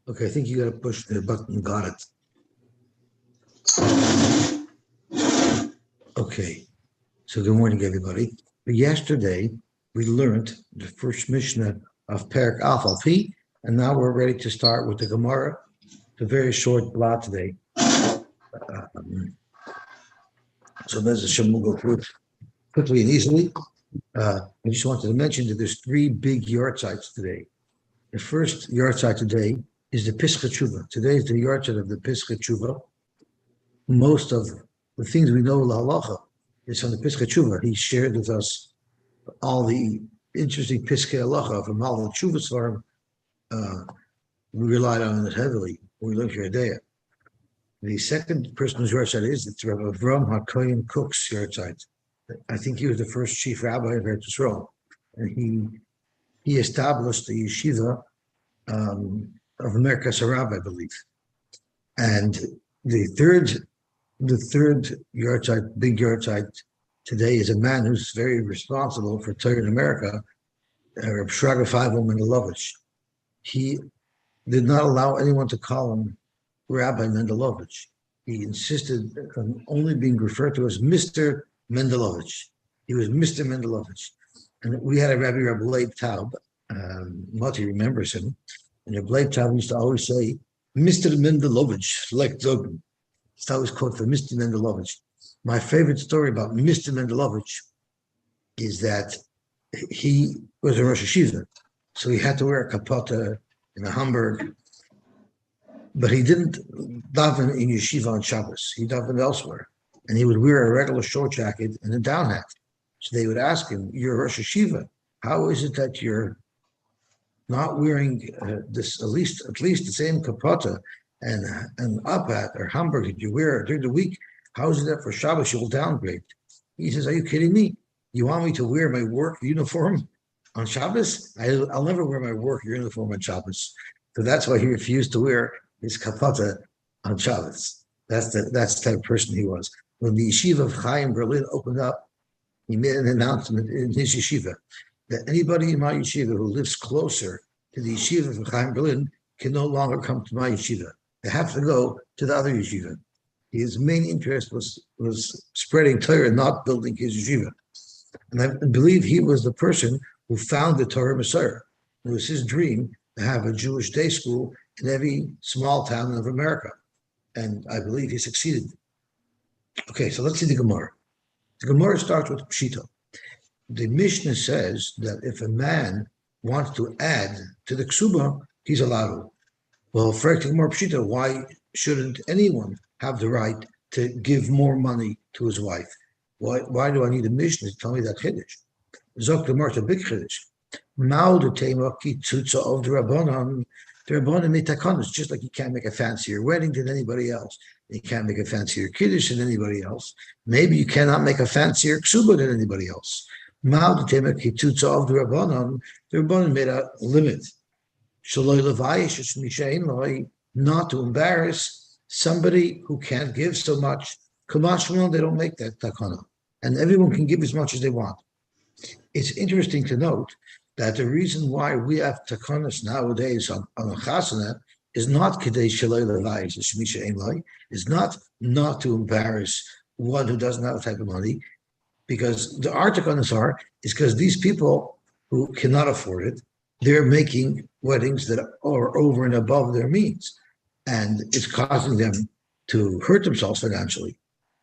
Okay, I think you got to push the button. Got it. Okay. So good morning, everybody. Yesterday, we learned the first Mishnah of Perek Aleph al Pi, and now we're ready to start with the Gemara. It's a very short blot today. So Bez Hashem will go through it quickly and easily. I just wanted to mention that there's three big yard sites today. The first yard site today is the Pesach Tshuva. Today is the yard site of the Pesach Tshuva. Most of the things we know la halacha is from the Pesach Tshuva. He shared with us all the interesting Pesach halacha from all the Tshuva's farm. We relied on it heavily. We learned here today. The second person's yard site is it's Rabbi Avram HaKohen Cook's yard site. I think he was the first chief rabbi of Eretz Yisrael, and he established the yeshiva of America Sarab, I believe. And the third yard site, big yard site today is a man who's very responsible for Torah in America, Reb Shraga Feivel Mendelovich. He did not allow anyone to call him Rabbi Mendelovich. He insisted on only being referred to as Mr. Mendelovich. He was Mr. Mendelovich. And we had a Rabbi Leib Taub, Moti remembers him, and Rabbi Leib Taub used to always say, Mr. Mendelovich, like Zogan. It's always quote for Mr. Mendelovich. My favorite story about Mr. Mendelovich is that he was a Rosh Hashiva, so he had to wear a kapota in a Hamburg, but he didn't daven in yeshiva on Shabbos. He davened elsewhere, and he would wear a regular short jacket and a down hat. So they would ask him, "You're a Rosh Hashiva. How is it that you're not wearing this at least the same kapota and up hat or Hamburg that you wear during the week? How is it that for Shabbos you will downgrade?" He says, "Are you kidding me? You want me to wear my work uniform on Shabbos? I'll never wear my work uniform on Shabbos." So that's why he refused to wear his kapata on Shabbos. That's the type of person he was. When the yeshiva of Chaim Berlin opened up, he made an announcement in his yeshiva that anybody in my yeshiva who lives closer to the yeshiva of Chaim Berlin can no longer come to my yeshiva. They have to go to the other yeshiva. His main interest was spreading Torah, not building his yeshiva. And I believe he was the person who founded Torah Messiah. It was his dream to have a Jewish day school in every small town of America. And I believe he succeeded. Okay, so let's see the Gemara. The Gemara starts with Pshita. The Mishnah says that if a man wants to add to the Ksuba, he's allowed to. Well, for the Gemara Pshita, why shouldn't anyone have the right to give more money to his wife? Why do I need a Mishnah to tell me that Chiddush? Zok the Gemara, a big Chiddush. Mao the Tema Kitzutza of the Rabbanon. The Rabbanon made takanos, just like you can't make a fancier wedding than anybody else. You can't make a fancier kiddush than anybody else. Maybe you cannot make a fancier ksuba than anybody else. Ma'al the tema kitzutza of the Rabbanon made a limit. Shaloi levayish mishain loi, not to embarrass somebody who can't give so much. Kamashmalon, they don't make that takana, and everyone can give as much as they want. It's interesting to note that the reason why we have takanas nowadays on a chasana is not kedei shaloi levayish mishain loi, is not to embarrass one who doesn't have a type of money, because the articles is because these people who cannot afford it, they're making weddings that are over and above their means, and it's causing them to hurt themselves financially.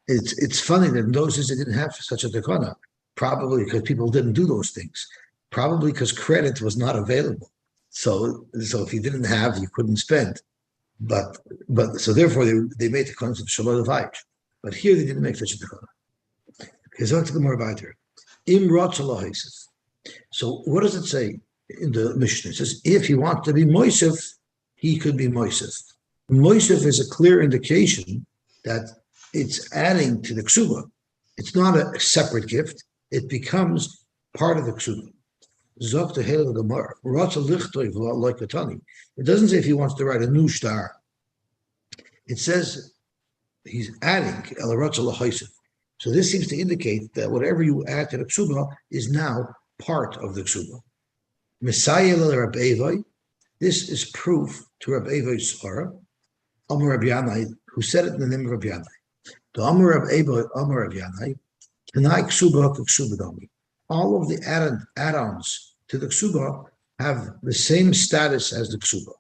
It's funny that in those days they didn't have such a takana, probably because people didn't do those things, probably because credit was not available. So if you didn't have, you couldn't spend. But so therefore they made the concept of shalom levayish. But here they didn't make such a takana. Okay, so let's get more about here. Im rotz. So what does it say in the Mishnah? It says if he wants to be moisef, he could be moisef. Moisef is a clear indication that it's adding to the ksuba. It's not a separate gift. It becomes part of the ksuba. Zok the Hale of the Gemara. It doesn't say if he wants to write a new star. It says he's adding el rotz. So this seems to indicate that whatever you add to the ksuba is now part of the ksuba. Messiah This is proof to Rabbi Evo's Svara, Amar Rabbi Yanai, who said it in the name of Rabbi Yanai. The Amar Rabbi Evo, Amar Rabbi Yanai, Tanai Ksuba Ksuba Domi. All of the add-ons to the Ksuba have the same status as the Ksuba.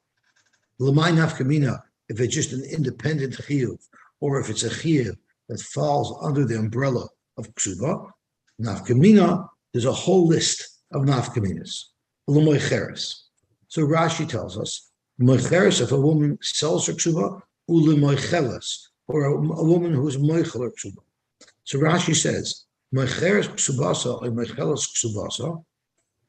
L'may nafkamina, if it's just an independent chiyuv, or if it's a chiyuv that falls under the umbrella of Ksuba, nafkamina, there's a whole list of nafkaminas. L'moicheres. So Rashi tells us, moicheres, if a woman sells her Ksuba, u'lemoicheles, or a woman who is moichel her Ksuba. So Rashi says, moicheres Ksubasa, or moicheles Ksubasa,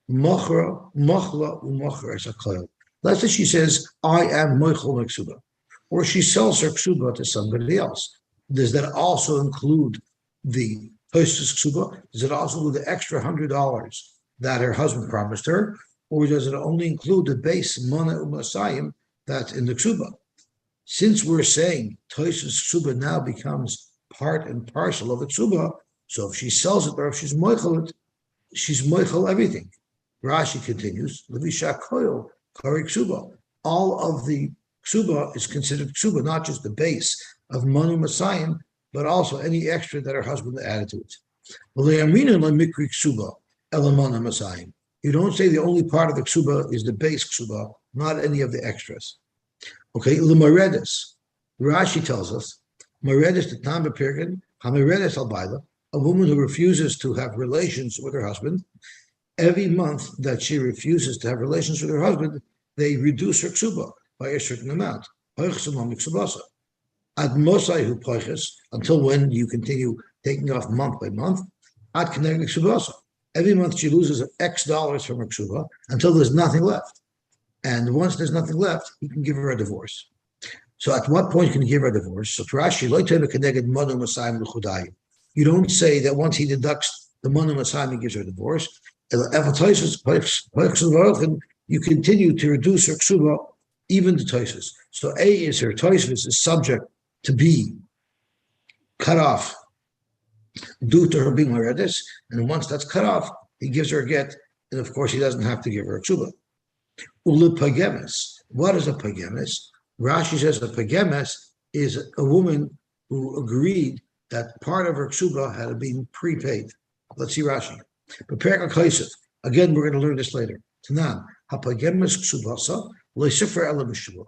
mochla u'mocheres hakoil. Let's say she says, I am moichel my Ksuba, or she sells her Ksuba to somebody else. Does that also include the Tosfos Ksuba? Does it also include the extra $100 that her husband promised her? Or does it only include the base mana u'masayim that's in the Ksuba? Since we're saying Tosfos Ksuba now becomes part and parcel of the Ksuba, so if she sells it or if she's moichel it, she's moichel everything. Rashi continues, Levisha koil kari Ksuba. All of the Ksuba is considered Ksuba, not just the base of manu masayim, but also any extra that her husband added to it. You don't say the only part of the Ksuba is the base Ksuba, not any of the extras. Okay, l'maredes. Rashi tells us, maredes the tam b'pirkin, hamaredes albayla, a woman who refuses to have relations with her husband. Every month that she refuses to have relations with her husband, they reduce her Ksuba by a certain amount. Ad mosai hu poiches, until when you continue taking off month by month. Ad keneged Ksubasa. Every month she loses X dollars from her Ksuba until there's nothing left. And once there's nothing left, he can give her a divorce. So at what point can he give her a divorce? So Rashi, you don't say that once he deducts the manu masayim, he gives her a divorce. You continue to reduce her Ksuba even to Tosfos. So A is her Tosfos is subject to be cut off due to her being Meredith, and once that's cut off, he gives her a get, and of course he doesn't have to give her a Ksuba. Ulepagemes. What is a pagemes? Rashi says a pagemes is a woman who agreed that part of her Ksuba had been prepaid. Let's see Rashi. Prepare a kaisef. Again, we're going to learn this later. Tanan, hapagemes ksubasa leisifer ela b'shuba.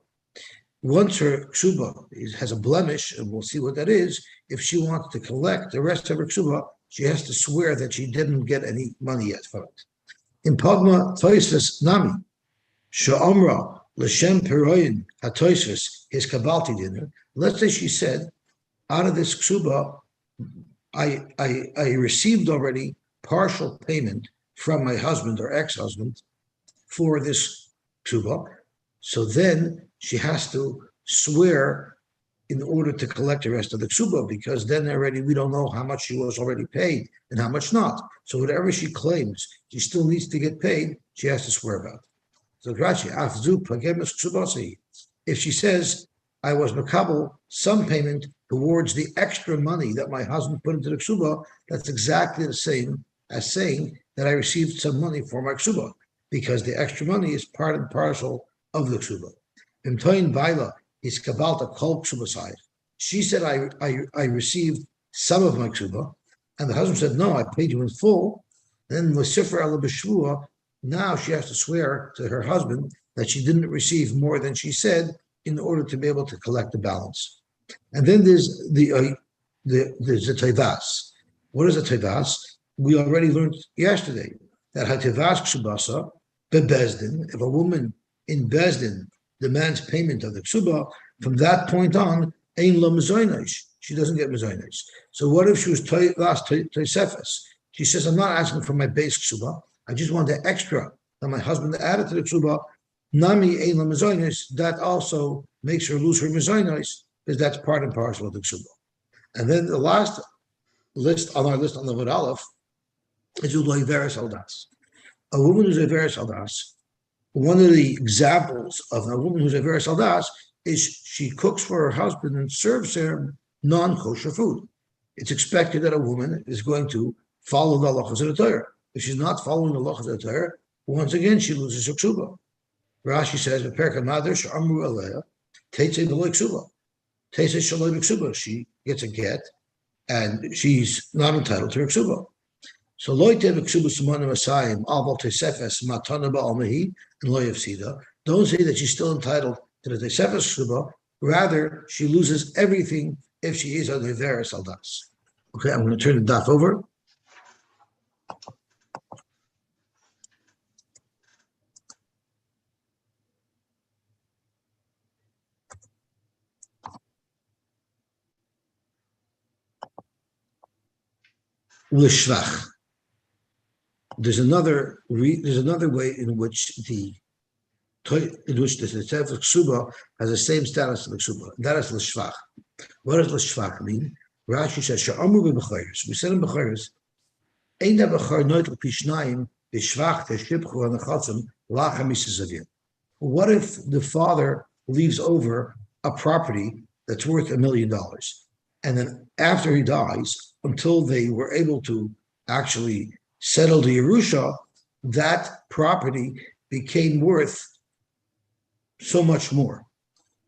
Once her Ksuba has a blemish, and we'll see what that is, if she wants to collect the rest of her Ksuba, she has to swear that she didn't get any money yet from it. In Pagma Tosfos Nami, Sha'amra L'Shem Peroyin HaTosfos his Kabalti dinner. Let's say she said, out of this Ksuba, I received already partial payment from my husband or ex-husband for this Ksuba. So then she has to swear in order to collect the rest of the Ksuba, because then already we don't know how much she was already paid and how much not. So whatever she claims she still needs to get paid, she has to swear about. So Rashi, if she says, I was makabel some payment towards the extra money that my husband put into the Ksuba, that's exactly the same as saying that I received some money for my Ksuba, because the extra money is part and parcel of the Ksuba. She said, I received some of my Ksuba, and the husband said, no, I paid you in full. Then now she has to swear to her husband that she didn't receive more than she said in order to be able to collect the balance. And then there's the tevas. What is a tevas? We already learned yesterday that hatevas ksubasa bebezdin. If a woman in bezdin demands payment of the ksuba, from that point on, ein lo mezoinish. She doesn't get mezoinish. So what if she was last tosefes? She says, I'm not asking for my base ksuba. I just want the extra that my husband added to the ksuba. Nami ein lo mezoinish. That also makes her lose her mezoinish, because that's part and parcel of the ksuba. And then the last list on our list on the Vod Aleph is Uloiveres Aldas. A woman who's a Veres Aldas, one of the examples of a woman who's a Veres Aldas is she cooks for her husband and serves him non-kosher food. It's expected that a woman is going to follow the halachas of the Torah. If she's not following the halachas of the Torah, once again, she loses her ksuba. Rashi says, she gets a get, and she's not entitled to her ksuba. So loitev ksuba sumana masayim aval tesefes matana ba'almahi and loyevsida. Don't say that she's still entitled to the tesefes ksuba. Rather, she loses everything if she is on the veris aldas. Okay, I'm going to turn the daf over. L'shvach. There's another way in which the Tzefach Ksuba has the same status as the Ksuba. That is l'shvach. What does l'shvach mean? Rashi says, "She'amru b'bechayres." We said in bechayres, "Ein bechar noitel pishnayim b'shvach teshibchu hanachatzim lachem misazavim." What if the father leaves over a property that's worth $1 million, and then after he dies, until they were able to actually settle the Yerusha, that property became worth so much more.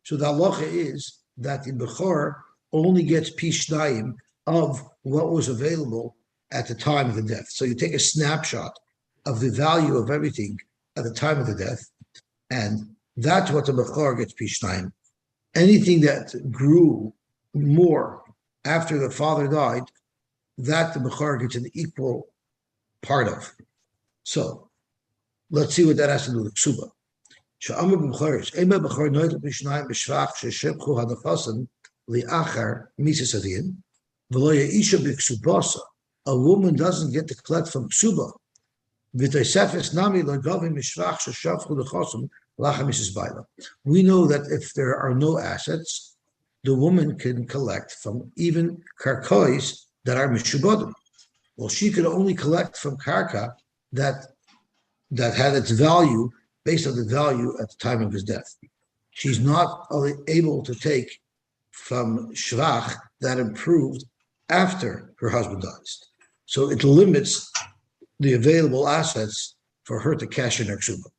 So the halacha is that the Bechor only gets pishnayim of what was available at the time of the death. So you take a snapshot of the value of everything at the time of the death, and that's what the Bechor gets pishnayim. Anything that grew more after the father died, that the Bechor gets an equal part of. So let's see what that has to do with Ksuba. A woman doesn't get to collect from Ksuba. We know that if there are no assets, the woman can collect from even karkois that are mishubadim. Well, she could only collect from karka that had its value based on the value at the time of his death. She's not able to take from shvach that improved after her husband dies. So it limits the available assets for her to cash in her ksuba.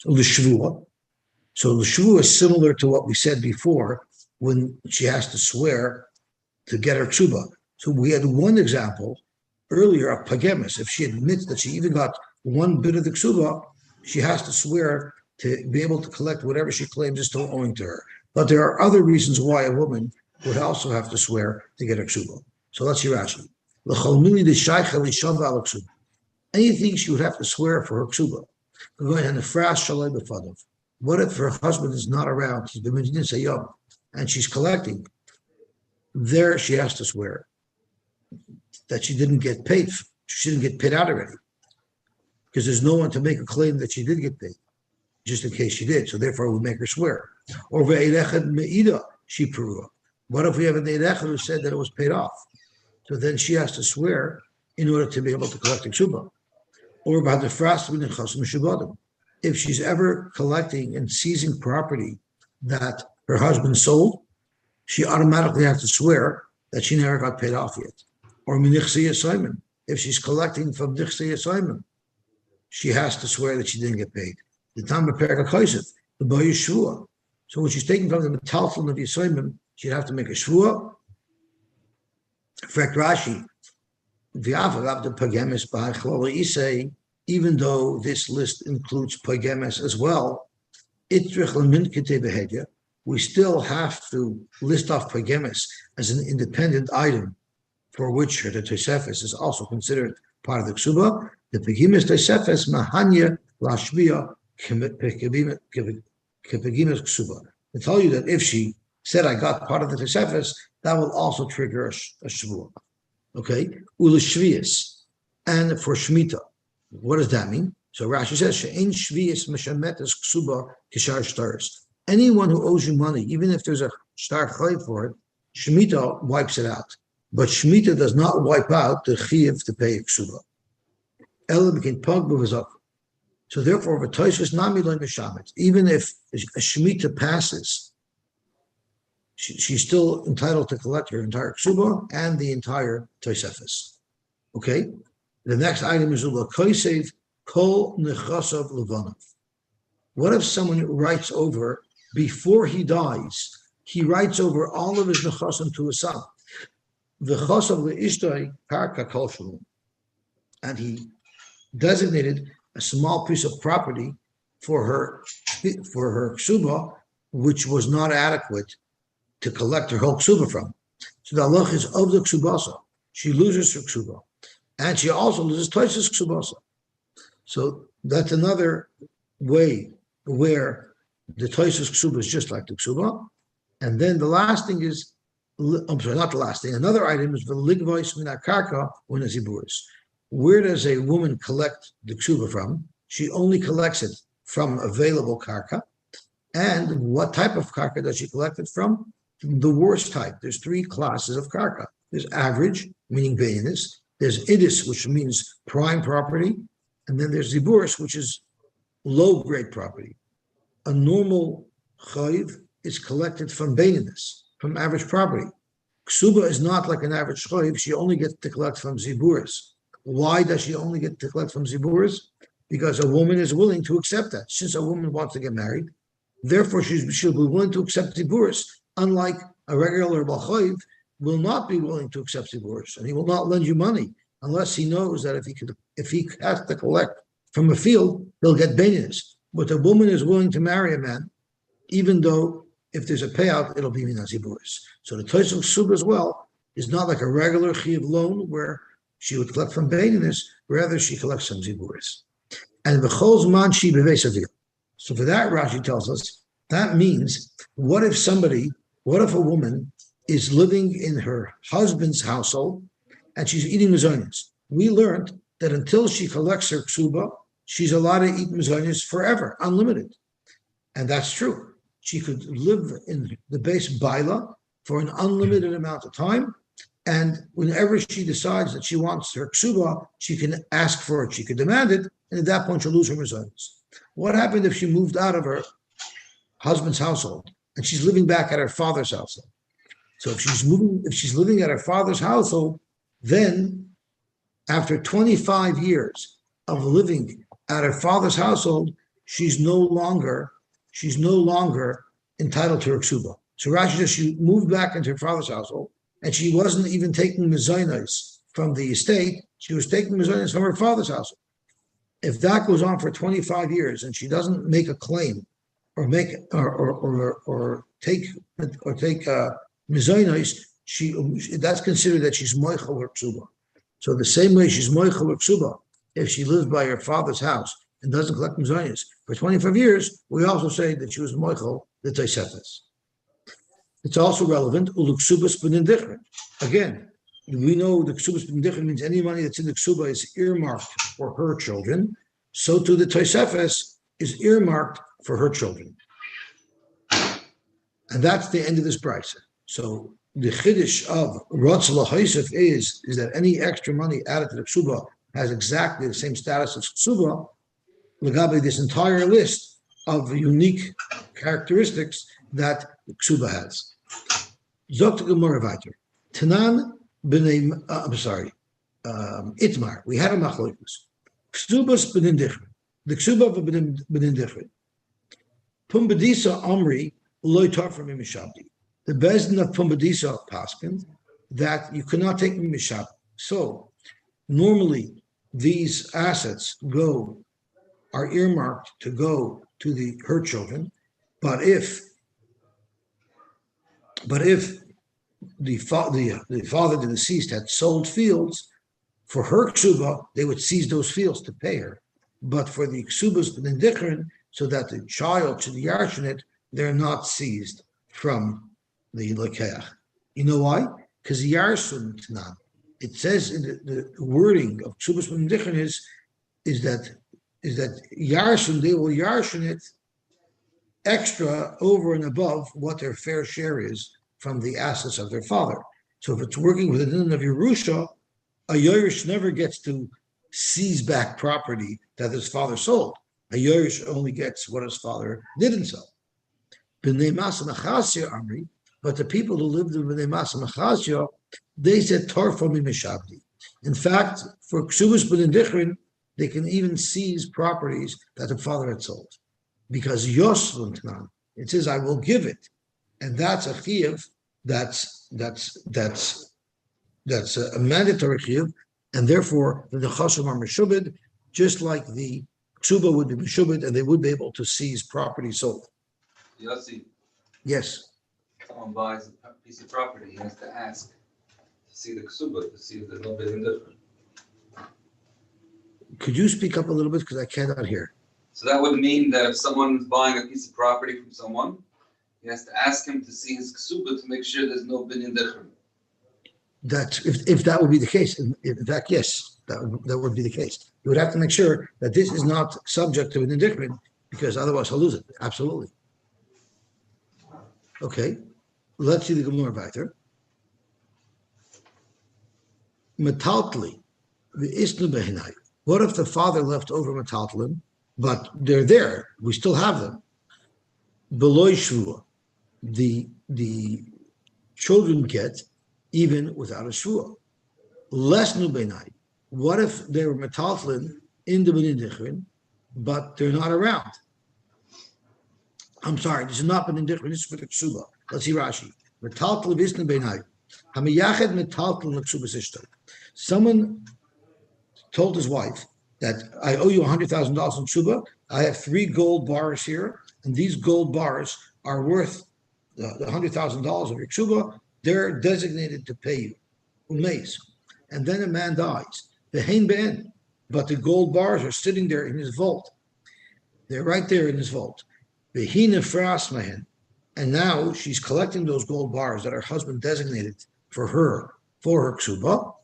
L'shvua. So l'shvua is similar to what we said before when she has to swear to get her ksuba. So we had one example earlier of pagemis. If she admits that she even got one bit of the ksuba, she has to swear to be able to collect whatever she claims is still owing to her. But there are other reasons why a woman would also have to swear to get her ksuba. So let's see Rashi. Anything she would have to swear for her ksuba. What if her husband is not around? He's been sayom, and she's collecting. There she has to swear that she didn't get paid. She didn't get paid out already. Because there's no one to make a claim that she did get paid, just in case she did. So therefore we make her swear. Or ve'erechad me'ida she perua. What if we have an eirechad who said that it was paid off? So then she has to swear in order to be able to collect the ksuba. Or if she's ever collecting and seizing property that her husband sold, she automatically has to swear that she never got paid off yet. Or minichsi Simon, if she's collecting from dichsi Simon, she has to swear that she didn't get paid. The time of Perikakosef, the boy is shvua. So when she's taking from the metalton of Yisraelim, she'd have to make a shvua. In fact, Rashi, even though this list includes pagemes as well, we still have to list off pagemes as an independent item for which the Tosefes is also considered part of the ksuba. The pagemes Tosefes mahanya lashbia kepagemes ksuba. To tell you that if she said I got part of the Tosefes, that will also trigger a shvua. Okay, ulashvius, and for shmita. What does that mean? So Rashi says she'ein shvius meshametes ksuba kishar stars. Anyone who owes you money, even if there's a star chayv for it, shmita wipes it out. But shmita does not wipe out the chiyuv to pay ksuba. Ela became pug b'vazak. So therefore, v'toysus nami lo mishamet. Even if a shmita passes, she's still entitled to collect her entire ksuba and the entire tosefes. Okay? The next item is ula koisev kol nechasav levanav. What if someone writes over, before he dies, he writes over all of his nechasim to his son? V'chosam le'ishtoi karka kol shalom. And he designated a small piece of property for her ksuba, which was not adequate to collect her whole ksuba from. So the halach is of the ksubasa. She loses her ksuba, and she also loses twice his ksubasa. So that's another way where the Toisus Ksuba is just like the Ksuba. And then the last thing is, I'm sorry, not the last thing. Another item is the Ligvois Minakarka when Ziburis. Where does a woman collect the Ksuba from? She only collects it from available karka. And what type of karka does she collect it from? The worst type. There's three classes of karka. There's average, meaning beinus. There's idis, which means prime property. And then there's ziburis, which is low-grade property. A normal chayiv is collected from beinus, from average property. Ksuba is not like an average chayiv. She only gets to collect from ziburis. Why does she only get to collect from ziburis? Because a woman is willing to accept that. Since a woman wants to get married, therefore she'll be willing to accept ziburis, unlike a regular balchayiv will not be willing to accept ziburis, and he will not lend you money unless he knows that if he has to collect from a field, he'll get beinus. But a woman is willing to marry a man, even though if there's a payout, it'll be minas ziburis. So the Tois of Ksuba as well is not like a regular chiyuv loan where she would collect from beinus, rather she collects from ziburis. And v'chol zman shi b'veis avil. So for that, Rashi tells us, that means, what if a woman is living in her husband's household and she's eating mezonios? We learned that until she collects her ksuba, she's allowed to eat mezonios forever, unlimited. And that's true. She could live in the base baila for an unlimited amount of time. And whenever she decides that she wants her ksuba, she can ask for it, she can demand it, and at that point she'll lose her mezonios. What happened if she moved out of her husband's household and she's living back at her father's household? So if she's living at her father's household, then after 25 years of living at her father's household, she's no longer entitled to her ksuba. So Rashi says she moved back into her father's household, and she wasn't even taking mezainos from the estate. She was taking mezainos from her father's household. If that goes on for 25 years and she doesn't make a claim or take mezainos, that's considered that she's moichel her ksuba. So the same way she's moichel her ksuba, if she lives by her father's house and doesn't collect mezainos for 25 years, we also say that she was moichel the tosefes. It's also relevant, uluksubas b'nindichrin. Again, we know the ksubas b'nindichrin means any money that's in the ksuba is earmarked for her children. So too the tosefes is earmarked for her children. And that's the end of this brisa. So the chiddush of Rotz L'Haisef is that any extra money added to the ksuba has exactly the same status as ksuba, legabe this entire list of unique characteristics that the ksuba has. Zok Gemara weiter. Tanan b'nei, Itmar. We had a machlokus. Ksubas b'nin dichrin. The ksuba b'nin dichrin. Pumbedisa Omri loy tarfim mishabdi. The bezdin of Pumbedisa paskin that you cannot take mishab. So normally these assets are earmarked to go to her children, but if the father, the deceased, had sold fields for her ksuba, they would seize those fields to pay her. But for the ksubas b'nindichrin, so that the child should yarshin it, they're not seized from the lekeach. You know why? Because yarsun tanan. It says in the wording of ksubas b'nindichrin is that yarsun, they will yarshin it extra over and above what their fair share is from the assets of their father. So if it's working with the din of Yerusha, a Yerush never gets to seize back property that his father sold. A Yerush only gets what his father didn't sell. But the people who lived in B'nei Masa Machazia, they said Torfa mi Mishabdi. In fact, for Ksubas B'nei Dichrin, they can even seize properties that the father had sold. because Yosy, it says, I will give it. And that's a chiyuv, that's a mandatory chiyuv, and therefore the nechashim are meshubed, just like the ksuba would be meshubed, and they would be able to seize property sold. Yosy, Yes. someone buys a piece of property, he has to ask to see the ksuba, to see if there's no bidding different. Could you speak up a little bit, because I cannot hear? So that would mean that if someone's buying a piece of property from someone, he has to ask him to see his ksuba to make sure there's no bidding different. That if that would be the case, in fact, yes, that would be the case. You would have to make sure that this is not subject to an indictment, because otherwise he'll lose it. Absolutely. Okay, let's see the Gemara weiter. Metaltli, the isnu behinai. What if the father left over metaltlin, but they're there? We still have them. Beloy shvua, the children get even without a shvua. Less nu behinai. What if they were metaltlin in the B'nai but they're not around? I'm sorry, this is not B'nai this is for the ksuba. Let's see Rashi. Metaltlin isnu behinai. Hamiyached metaltlin l'ksuba sishto. Someone told his wife that I owe you $100,000 in ksuba. I have 3 gold bars here, and these gold bars are worth the $100,000 of your ksuba. They're designated to pay you. Umeis. And then a man dies. The hein ben, but the gold bars are sitting there in his vault. They're right there in his vault. Behina fras mahen. And now she's collecting those gold bars that her husband designated for her ksuba.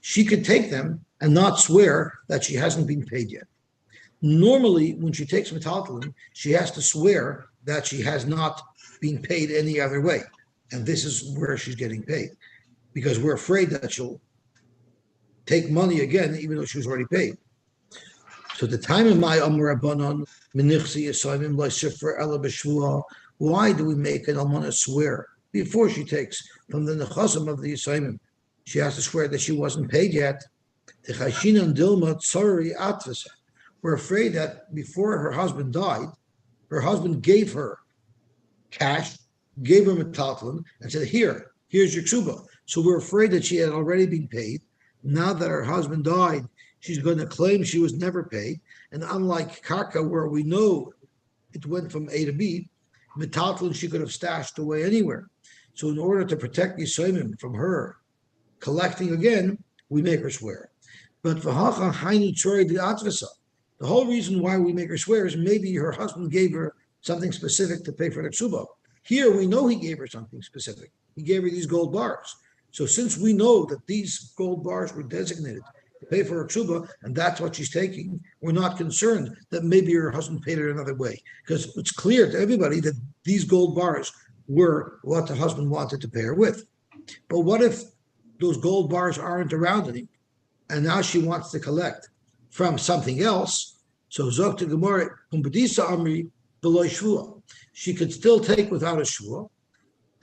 She could take them and not swear that she hasn't been paid yet. Normally, when she takes metaltalin, she has to swear that she has not been paid any other way. And this is where she's getting paid, because we're afraid that she'll take money again, even though she was already paid. So the time of my Amrabanon, why do we make an almana swear before she takes from the nechasim of the Yisayim? She has to swear that she wasn't paid yet. We're afraid that before her husband died, her husband gave her cash, gave her metaltalin, and said, here's your ksuba. So we're afraid that she had already been paid. Now that her husband died, she's going to claim she was never paid. And unlike karka, where we know it went from A to B, metaltalin she could have stashed away anywhere. So in order to protect Yisayim from her collecting again, we make her swear. But the whole reason why we make her swear is maybe her husband gave her something specific to pay for the ksuba. Here we know he gave her something specific. He gave her these gold bars. So since we know that these gold bars were designated to pay for her ksuba, and that's what she's taking, we're not concerned that maybe her husband paid her another way, because it's clear to everybody that these gold bars were what the husband wanted to pay her with. But what if those gold bars aren't around anymore, and now she wants to collect from something else? So Zok to Gemara, Amri below shvua, she could still take without a shvua,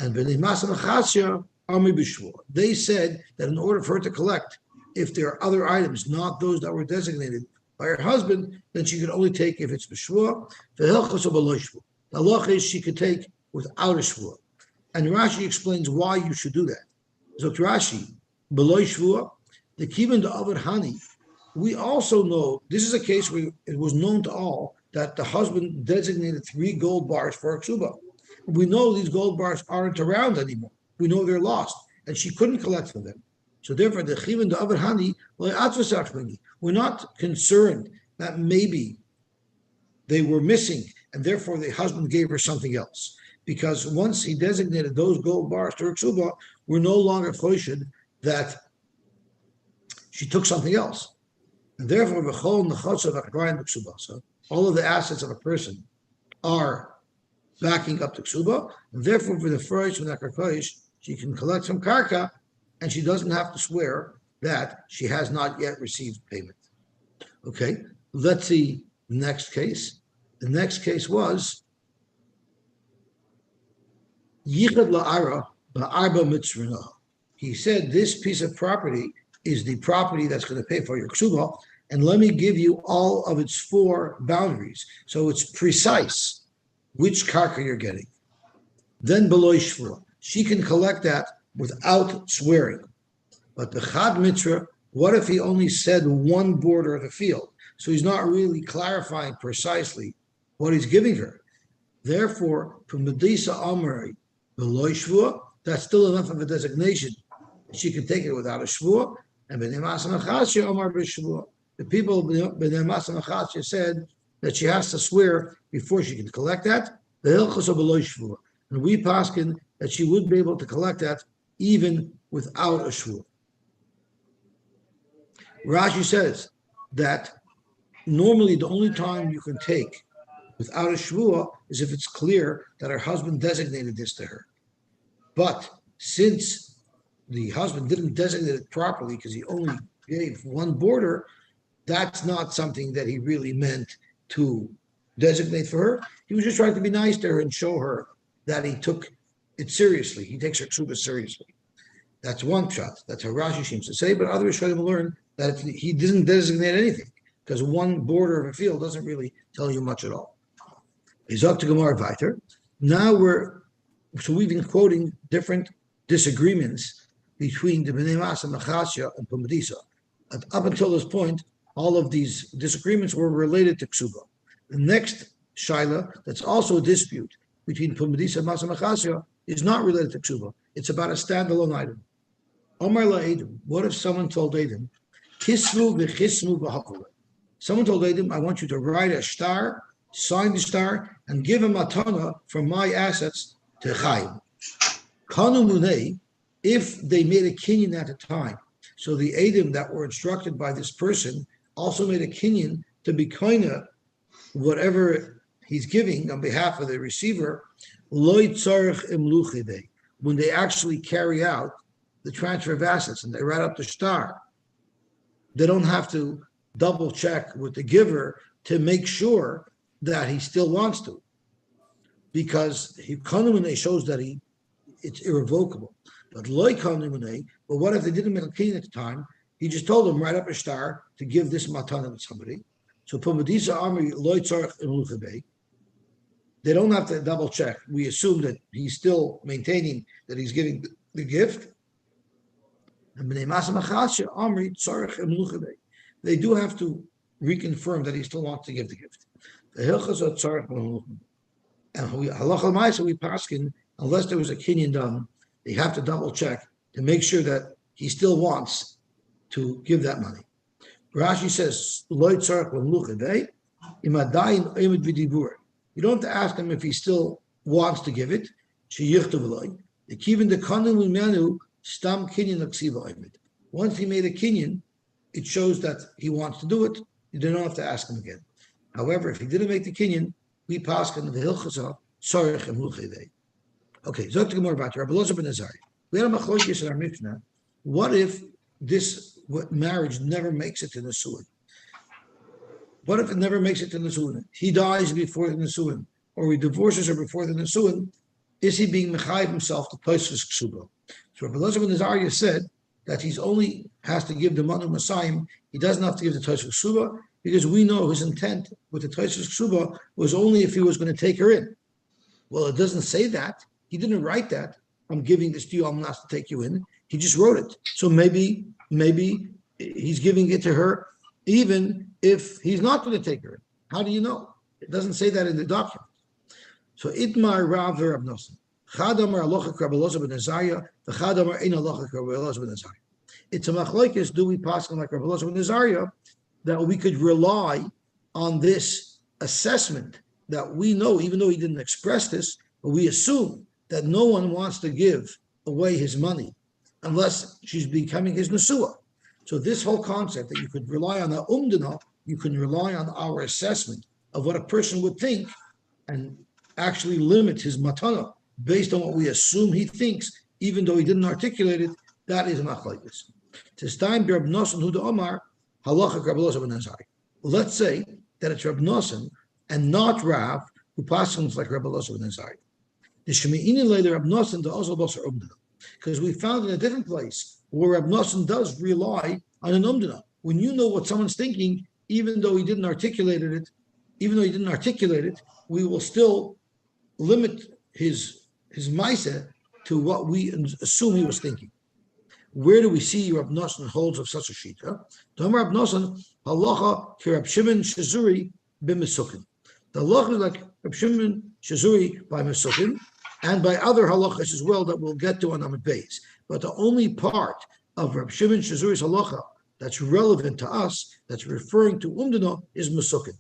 and Amri b'shvua. They said that in order for her to collect, if there are other items, not those that were designated by her husband, then she could only take if it's b'shvua. The halacha is she could take without a shvua. And Rashi explains why you should do that. So Rashi, below shvua, the kivan to avad hani. We also know this is a case where it was known to all that the husband designated 3 gold bars for a ksuba. We know these gold bars aren't around anymore. We know they're lost, and she couldn't collect from them. So therefore, the chivan to avad hani, we're not concerned that maybe they were missing, and therefore the husband gave her something else. Because once he designated those gold bars to her ksuba, we're no longer choshid that she took something else. And therefore, all of the assets of a person are backing up the ksuba, and therefore, for the first from that she can collect some karka, and she doesn't have to swear that she has not yet received payment. Okay, let's see the next case. The next case was Yichad la'ara ba'arba mitzvah. He said this piece of property is the property that's going to pay for your ksuba, and let me give you all of its 4 boundaries. So it's precise which karka you're getting. Then below shvua, she can collect that without swearing. But the chad mitzvah, what if he only said one border of the field? So he's not really clarifying precisely what he's giving her. Therefore, from Medisa Amari below shvua, that's still enough of a designation. She can take it without a shvua. And the people of Bnei Masa Machasya said that she has to swear before she can collect that. The hilchos of below shvua, and we paskin that she would be able to collect that even without a shvua. Rashi says that normally the only time you can take without a shvua is if it's clear that her husband designated this to her. But since the husband didn't designate it properly because he only gave one border, that's not something that he really meant to designate for her. He was just trying to be nice to her and show her that he took it seriously. He takes her Kesubos seriously. That's one shot. That's how Rashi seems to say, but other Rishonim learn that if he didn't designate anything, because one border of a field doesn't really tell you much at all. He's up to Gemara weiter. Now we've been quoting different disagreements between the Bnei Masa Machasya and Pumbedisa. Up until this point, all of these disagreements were related to Ksuba. The next shaila, that's also a dispute between Pumbedisa and Masa Machasya, is not related to Ksuba. It's about a standalone item. Omar la Edom, what if someone told Edom, Kisvu v'chismu v'hakule. Someone told Edom, I want you to write a star, sign the star, and give a matana from my assets to Chaim. Kanu munei, if they made a kinyan at the time, so the Edom that were instructed by this person also made a kinyan to be koina whatever he's giving on behalf of the receiver, loy tzarech imluchide, when they actually carry out the transfer of assets and they write up the star, they don't have to double check with the giver to make sure that he still wants to, because he kanumene shows that it's irrevocable. But loy kanumene, but what if they didn't make a kinyan at the time? He just told them write up a star to give this matana to somebody. So Pumbedisa Amri loy tzarech imluchide. They don't have to double check. We assume that he's still maintaining that he's giving the gift. They do have to reconfirm that he still wants to give the gift. And halacha we paskin, unless there was a kinyan done, they have to double check to make sure that he still wants to give that money. Rashi says, you don't have to ask him if he still wants to give it. Once he made a kinyan, it shows that he wants to do it. You don't have to ask him again. However, if he didn't make the kinyan, we pass on the hilchasa tzarech emluchedei. Okay, so to more about Rabbi Elazar ben Azariah. We had a machlokes in our Mishnah. What if this marriage never makes it to the Nisuin? What if it never makes it to the Nisuin? He dies before the Nisuin, or he divorces her before the Nisuin. Is he being mechayiv himself to Tosfos Ksuba? So Rabbi Elazar ben Azariah said that he's only has to give the Manu Masayim. He doesn't have to give the Tosfos Ksuba, because we know his intent with the Tosfos Ksuba was only if he was going to take her in. Well, it doesn't say that. He didn't write that. I'm giving this to you. I'm not to take you in. He just wrote it. So maybe he's giving it to her even if he's not going to take her in. How do you know? It doesn't say that in the document. So Itmar Rav Rab Nosson. Chadamar Alochak Rabbi Elazar ben Azariah. The Chadamar Ein Alochak Rabbi Elazar ben Azariah. It's a machlokes. Do we pass on like Rabbi Elazar ben Azariah that we could rely on this assessment that we know, even though he didn't express this, but we assume that no one wants to give away his money unless she's becoming his Nesua. So this whole concept that you could rely on the umdana, you can rely on our assessment of what a person would think and actually limit his matana based on what we assume he thinks, even though he didn't articulate it, that is a machlokes. Let's say that it's Rab Nosson and not Rav who passes like Rabbi Elazar ben Azariah. Because we found in a different place where Rab Nosson does rely on an umdana. when you know what someone's thinking, even though he didn't articulate it, we will still limit his maisa to what we assume he was thinking. Where do we see Rab Nosson holds of such a shita? Tomer Rab Nosson halacha ki Rab Shimon Shazuri b'mesukin. The halacha is like Rab Shimon Shazuri by mesukin, and by other halachas as well that we'll get to on Amud Beis. But the only part of Rab Shimon Shazuri's halacha that's relevant to us, that's referring to umdana, is mesukin.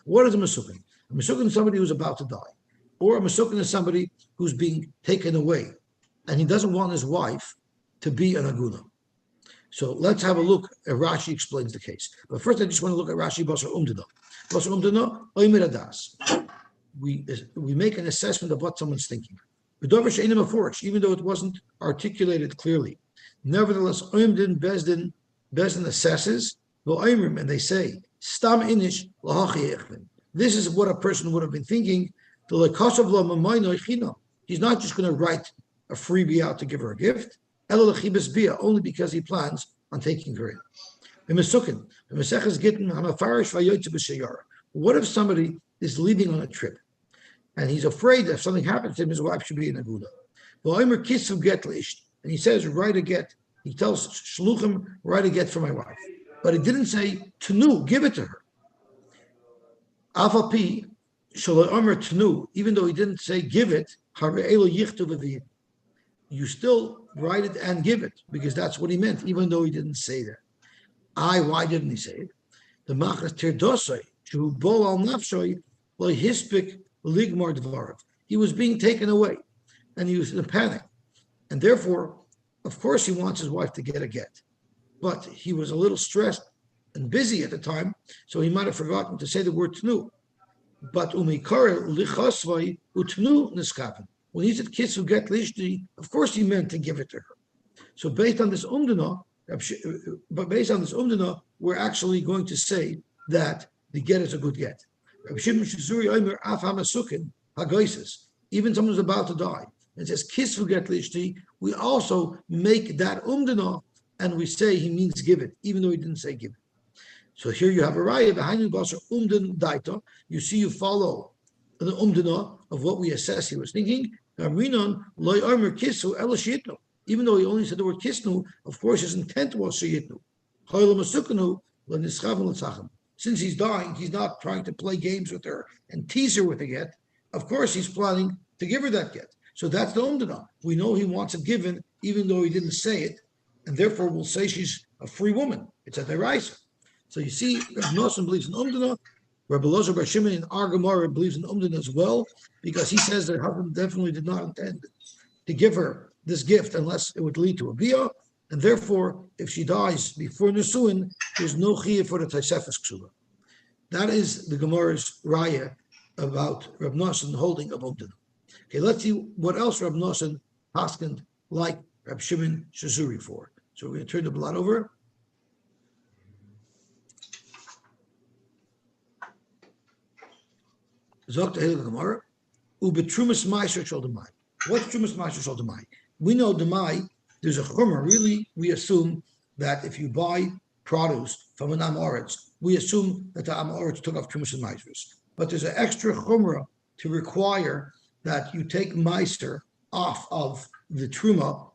What is a mesukin? A mesukin is somebody who's about to die, or a mesukin is somebody who's being taken away, and he doesn't want his wife to be an aguna. So let's have a look at Rashi explains the case. But first, I just want to look at Rashi Basar Umdana. Basar Umdana, Oimer Adas. We make an assessment of what someone's thinking. Even though it wasn't articulated clearly. Nevertheless, Oimdin Bezdin assesses, and they say, Stam Inish Lahachi. This is what a person would have been thinking. He's not just going to write a freebie out to give her a gift, only because he plans on taking her in. What if somebody is leaving on a trip and he's afraid that if something happens to him, his wife should be in a guna? And he says, write a get. He tells Shluchim, write a get for my wife. But it didn't say, Tanu, give it to her. Afapi, Tanu, even though he didn't say give it, you still write it and give it, because that's what he meant, even though he didn't say that. Why didn't he say it? The machas tirdosai, shu bol al nafshoi, lo hispik ligmar dvarav. He was being taken away, and he was in a panic, and therefore, of course, he wants his wife to get a get, but he was a little stressed and busy at the time, so he might have forgotten to say the word tnu. But umikar lichasvai utnu niskaven. When he said kisu get lishti, of course he meant to give it to her. So based on this umdana, we're actually going to say that the get is a good get. Even someone who's about to die, it says kisu get lishti, we also make that umdana and we say he means give it, even though he didn't say give it. So here you have a raya behind umdan daita. You see, you follow the umdana of what we assess he was thinking. Even though he only said the word kisnu, of course his intent was sheyitnu. Since he's dying, he's not trying to play games with her and tease her with a get. Of course, he's planning to give her that get. So that's the umdana. We know he wants it given, even though he didn't say it, and therefore we'll say she's a free woman. It's a deraisa. So you see, Reb Nosson believes in umdana. Rabbi Elazar Bar Shimon in our Gemara believes in umdana as well, because he says that husband definitely did not intend to give her this gift unless it would lead to a bia, and therefore, if she dies before Nesuin, there's no chiyuv for the Tosefes Ksuba. That is the Gemara's raya about Reb Nosson holding of umdana. Okay, let's see what else Reb Nosson paskened like Reb Shimon Shazuri for. So we're going to turn the blot over. Zok Tehillah Gemara, ubetrumas ma'aser shel demai. What's trumas ma'aser shel demai? We know demai. There's a chumrah. Really, we assume that if you buy produce from an am oretz, we assume that the am oretz took off trumas and ma'asers. But there's an extra chumrah to require that you take ma'aser off of the truma,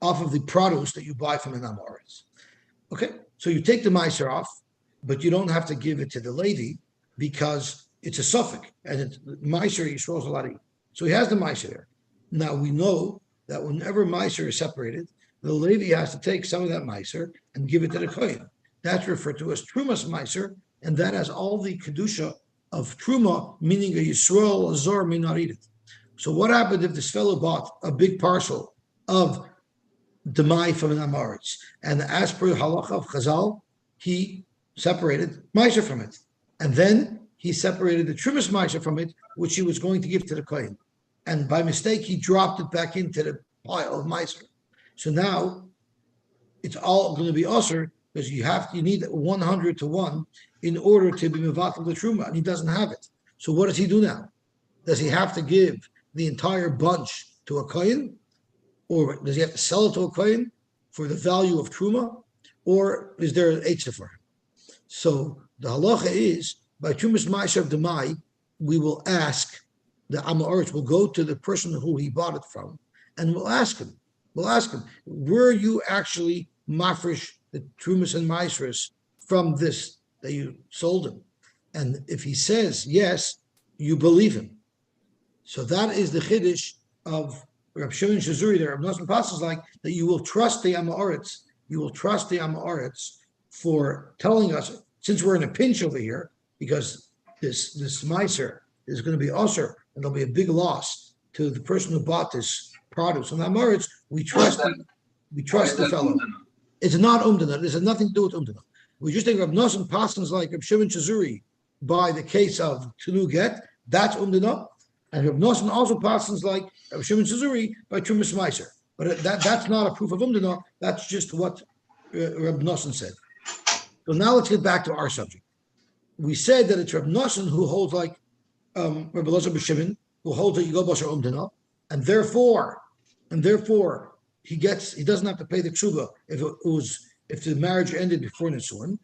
off of the produce that you buy from an am oretz. Okay, so you take the ma'aser off, but you don't have to give it to the lady because it's a suffix, and Meiser Yisrael is a lot of. So he has the Meiser there. Now we know that whenever Meiser is separated, the Levi has to take some of that Meiser and give it to the Kohen. That's referred to as Trumas Meiser, and that has all the Kedusha of Truma, meaning a Yisrael, a Zor may not eat it. So what happened if this fellow bought a big parcel of Demai from an Amaretz, and as per Halacha of Chazal, he separated Meiser from it, and then he separated the Trumas Meiser from it, which he was going to give to the Kohen. And by mistake, he dropped it back into the pile of Meiser. So now it's all going to be usher because you need 100 to 1 in order to be mevatel the Truma, and he doesn't have it. So what does he do now? Does he have to give the entire bunch to a Kohen? Or does he have to sell it to a Kohen for the value of Truma? or is there an eitzah for him? So the halacha is by Trumas Ma'aser of Demai, we will ask the Amaretz will go to the person who he bought it from, and we'll ask him. Were you actually mafresh the Trumas and Ma'aseres from this that you sold him? And if he says yes, you believe him. So that is the chiddush of Reb Shimon Shazuri there. Reb Nosson Passes like that you will trust the Amaretz. You will trust the Amaretz for telling us, since we're in a pinch over here, because this miser is going to be usher, and there'll be a big loss to the person who bought this produce. And Amaretz, we trust the fellow. It's not umdana. This has nothing to do with umdana. We just think Reb Nosson Passes like Reb Shimon Shazuri by the case of Tulu Get, that's umdana. And Reb Nosson also passes like Reb Shimon Shazuri by Trumas Meiser. But that's not a proof of umdana. That's just what Reb Nosson said. So now let's get back to our subject. We said that it's Reb Nosson who holds like Reb Elazar B'Shimon, who holds that you go basar umdana, and therefore he doesn't have to pay the ksuba if the marriage ended before Nisuin.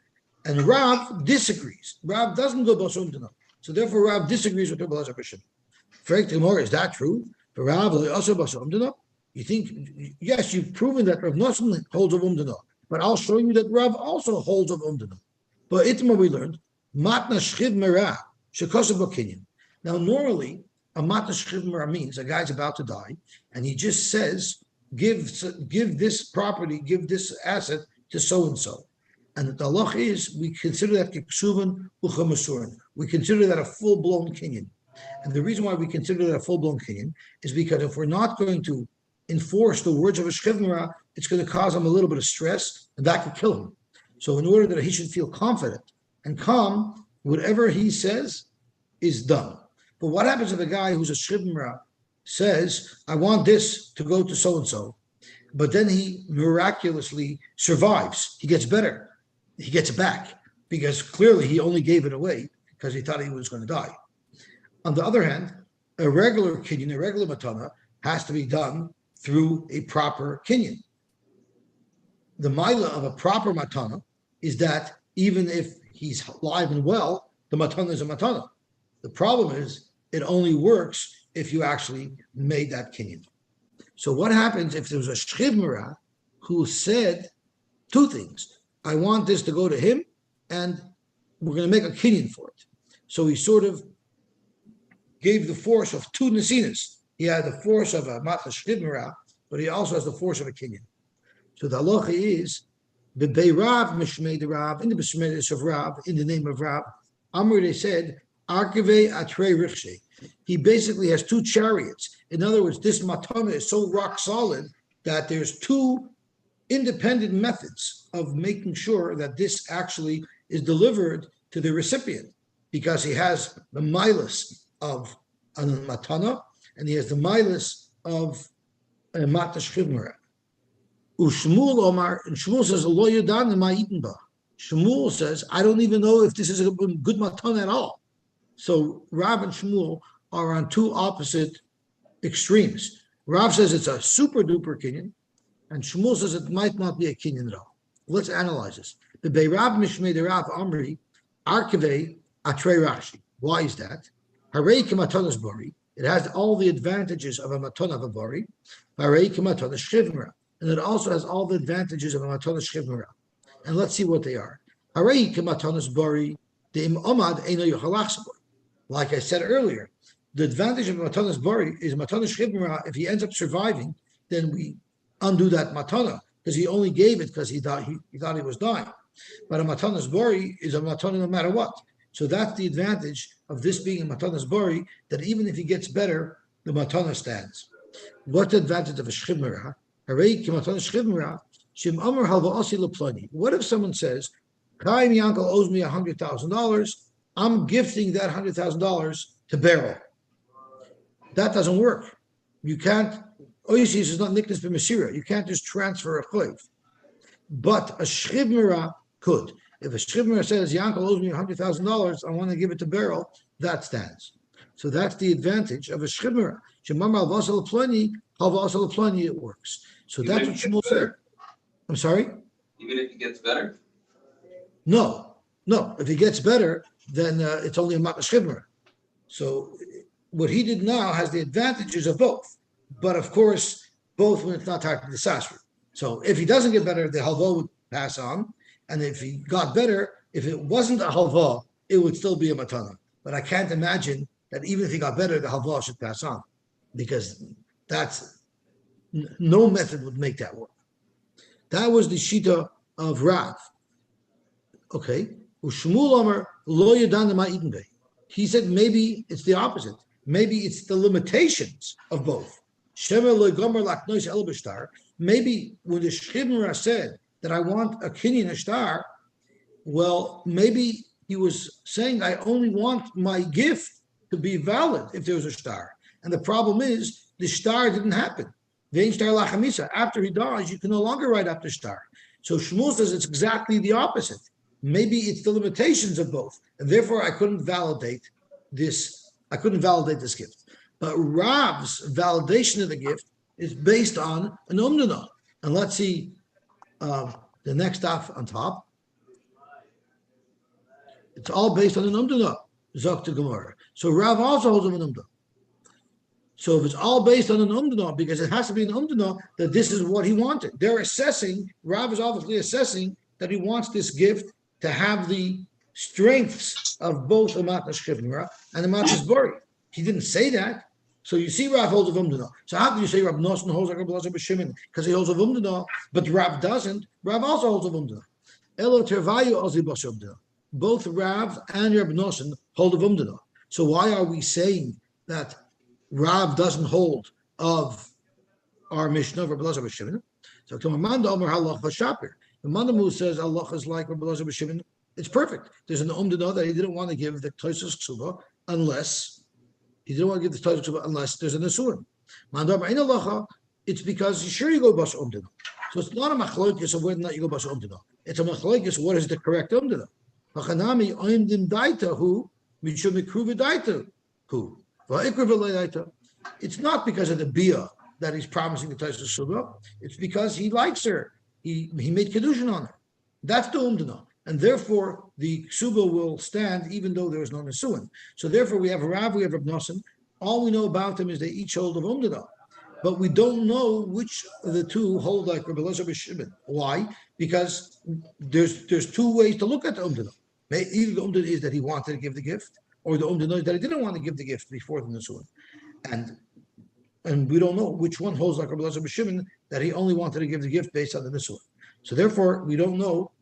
And Rav disagrees. Rav doesn't go basar umdana. So therefore Rav disagrees with Reb Elazar B'Shimon. Is that true? For Rav also basar umdana? You think, yes, you've proven that Rav Nosson holds of umdana, but I'll show you that Rav also holds of umdana. But Itma we learned, matna shchiv merah shekosav b'kinyan. Now normally, a matna shchiv merah means a guy's about to die, and he just says, give this property, give this asset to so-and-so. And the halach is, we consider that keksuvan uchamasurin. We consider that a full-blown kinyan. And the reason why we consider that a full-blown kinyan is because if we're not going to enforce the words of a shchivmara, it's going to cause him a little bit of stress, and that could kill him. So in order that he should feel confident and calm, whatever he says is done. But what happens if a guy who's a shchivmara says, I want this to go to so-and-so, but then he miraculously survives, he gets better, he gets it back, because clearly he only gave it away because he thought he was going to die. On the other hand, a regular kinyan, a regular matana, has to be done through a proper kinyan. The maila of a proper matana is that even if he's alive and well, the matana is a matana. The problem is it only works if you actually made that kinyan. So what happens if there was a shchivmara who said two things? I want this to go to him, and we're going to make a kinyan for it. So he sort of gave the force of two nesinas. He had the force of a matla shchivmara, but he also has the force of a kinyan. So the halacha is the Beirav Mishmei the Rav, in the Besmedis of Rav, in the name of Rav. Amr, they said, Arkeve Atre Rikshe. He basically has two chariots. In other words, this matana is so rock solid that there's two independent methods of making sure that this actually is delivered to the recipient, because he has the milas of a matana and he has the milas of a matna shchivmara. Ushmul Omar, and Shmuel says, Lo Yudan ma eaten ba. Shmuel says, I don't even know if this is a good matana at all. So Rav and Shmuel are on two opposite extremes. Rav says it's a super duper kinyan, and Shmuel says it might not be a kinyan at all. Let's analyze this. The Beirav Mishmei the Rav Amri Arkeve Atre Rashi. Why is that? Harei Kimatanas Bari. It has all the advantages of a matana of a bari. Harei Kimatanas Shivmara. And it also has all the advantages of a matana shchivmara. And let's see what they are. Harei kimatanas bari de'im omad eino yochalach. Like I said earlier, the advantage of matana's bari is matana shchivmara. If he ends up surviving, then we undo that matana, because he only gave it because he thought he was dying. But a matana's bari is a matana no matter what. So that's the advantage of this being a matana's bari, that even if he gets better, the matana stands. What's the advantage of a shchivmara? What if someone says, my uncle owes me $100,000, I'm gifting that $100,000 to Beryl? That doesn't work. You can't, Yosy is not niknas b'mesira. You can't just transfer a chayv. But a shchivmara could. If a shchivmara says, your uncle owes me $100,000, I want to give it to Beryl, that stands. So that's the advantage of a shchivmara. It works. So that's what Shmuel said. I'm sorry? even if he gets better? No. If he gets better, then it's only a matnas chibra. So what he did now has the advantages of both. But of course, both when it's not targeted to sasra. So if he doesn't get better, the halva would pass on. And if he got better, if it wasn't a halva, it would still be a matana. But I can't imagine that even if he got better, the halva should pass on. Because that's no method would make that work. That was the shita of Rav. Okay. Ushmul Amar lo yadan ma iten be. He said maybe it's the opposite. Maybe it's the limitations of both. Maybe when the Shchibra said that I want a kinyan a star, well, maybe he was saying I only want my gift to be valid if there was a star. And the problem is the star didn't happen. After he dies, you can no longer write up the star. So Shmuel says it's exactly the opposite. Maybe it's the limitations of both, and therefore I couldn't validate this. I couldn't validate this gift. But Rav's validation of the gift is based on an umdana. And let's see the next stuff on top. It's all based on an umdana. Zok Gemara. So Rav also holds an umdana. So if it's all based on an umdana, because it has to be an umdana that this is what he wanted. They're assessing. Rav is obviously assessing that he wants this gift to have the strengths of both a matnas chivnira and a matnas bori. He didn't say that. So you see Rav holds of umdana. So how can you say Rav Nosson holds like Rav Elazar b'Shimon? Because he holds of umdana, but Rav doesn't. Rav also holds of umdana. Elo tervayu ozi b'Sh umdana. Both Rav and Rav Nosson hold of umdana. So why are we saying that Rav doesn't hold of our Mishnah of Rav Elazar b'Shimon? So to Amanda Omer Halach v'Shapir. The Mandamu says Allah is like Rav Elazar b'Shimon. It's perfect. There's an umdana that he didn't want to give the Tosos Ksuba unless there's an Asurim. Mandam Ein Alacha, it's because sure you go bas umdana. So it's not a machlokes of whether or not you go bas umdana. It's a machlokes what is the correct umdana. Machanami oimdim daita who mishum mikruv daita who va'ikruv daita. It's not because of the bia that he's promising the Tosos Ksuba. It's because he likes her. He made kedushin on her. That's the umdana. And therefore, the ksuba will stand even though there is no nesuin. So therefore, we have Rav, we have Rav Nosson. All we know about them is they each hold of umdana. But we don't know which of the two hold like Rabbi Elazar b'Shimon. Why? Because there's two ways to look at the umdana. Either the umdana is that he wanted to give the gift, or the umdana is that he didn't want to give the gift before the nesuin. And we don't know which one holds like Rabbi Elazar b'Shimon, that he only wanted to give the gift based on the nesuin. So therefore, we don't know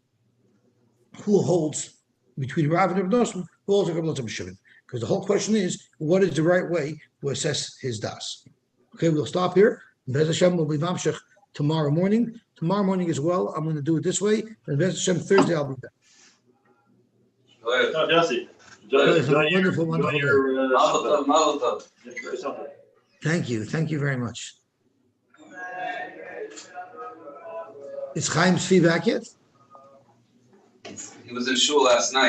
who holds between Rav and Rav Nosson, who holds like Rabbi Elazar b'Shimon. Because the whole question is, what is the right way to assess his das? Okay, we'll stop here. Bez Hashem will be mamshech tomorrow morning. Tomorrow morning as well, I'm going to do it this way. And Bez Hashem Thursday, I'll be back. Yosy. Wonderful day. Your Thank you very much. Is Chaim's fee back yet? He was in shul last night.